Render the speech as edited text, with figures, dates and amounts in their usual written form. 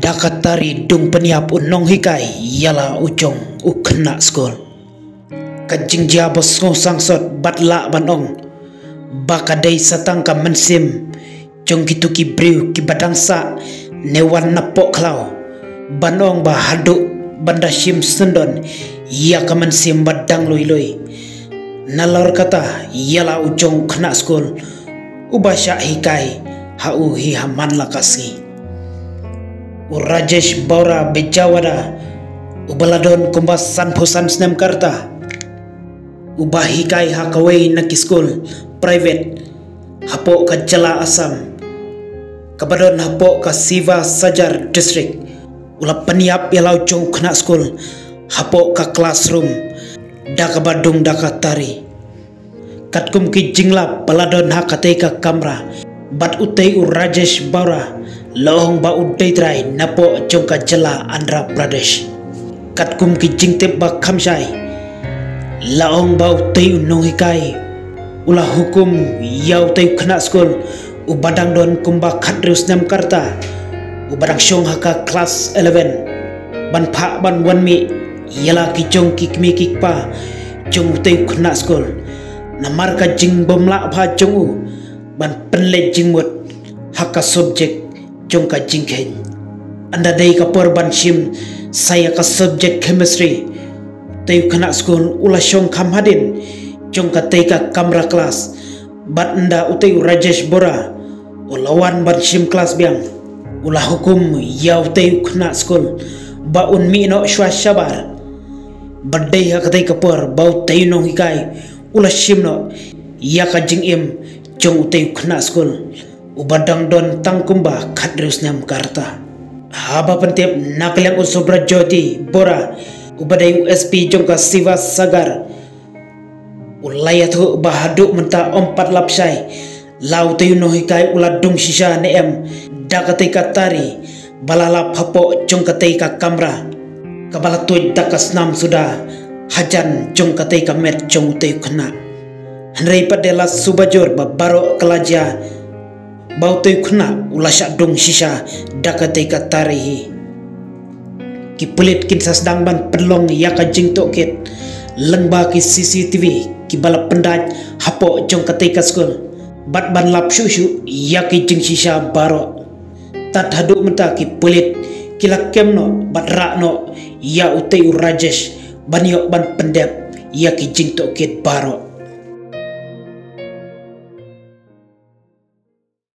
Dakatari dung peniap unong hikai yala ujong ukna skol. Kajing jabos ngosang sot batla banong. Bakadai satangka mensim jong gitu ki briu ki badangsa newan napok klau. Banong bahaduk banda shim sendon ya kamansim badang lui. Nalor kata yala ujong kena skol. Ubasya hikai hau hi haman lakasi. Rajesh Baura Bejawada Ubaladon kumbasan pusan snem karta Ubahikai hakawai na kiskul private hapo ka Jala Asam kabadon hapo ka Siva Sajar district ula peniap yalau jong kena skul hapo ka classroom da kabadung da katari katkum ki jinglap baladon hakate ka kamera bat utei Rajesh Baura Lohong ba udai trai napo jongka Jala Andhra Pradesh katkum ki jingtep ba khamsai laong ba utei unong hikai ula hukum yau tei khana skol ubadang don kumba khatreus nam karta ubadang shong haka class 11 ban pha ban wanmi yala ki jong ki kmi ki pa jong utei khana skol namar ka jing bomla pha jongu ban penle jingmut haka subject jongka jingkhen anda dai ka porban shim saya ka subject chemistry tei khana school ula shong kham hadin jongka tei ka kamera class bat anda utei Rajesh Bora ulawan ban shim class biang ula hukum yau tei khana school ba unmi no shwasabar badai ha ka tei ka por bau tei nong hikai ula shim no ya ka jingim jong utei khana school ubadang don tangkumba khatreus nam karta haba pantep naklang usobra joti bora ubadai USP jongka Siva Sagar ulayathu bahaduk menta ompat lapsai lau tayuno hikai uladung sisa neem dakate katari balalap hapo jongka ka kamera kabalatuj dakas nam sudah hajan jongka ka met jong utei khana hanrei padela subajor babaro kelaja bau tei khuna ulasyak dong sisa dakate katari ki pelit kin sasdang ban pelong ya ka jing toket lengba ki CCTV ki balap pendaj hapo jong kate ka skol bat ban lap shushu ya ki jing sisa baro tat hadu menta ki pelit kilak kemno bat rakno ya utei Rajesh banyo ban pendep ya ki jing toket baro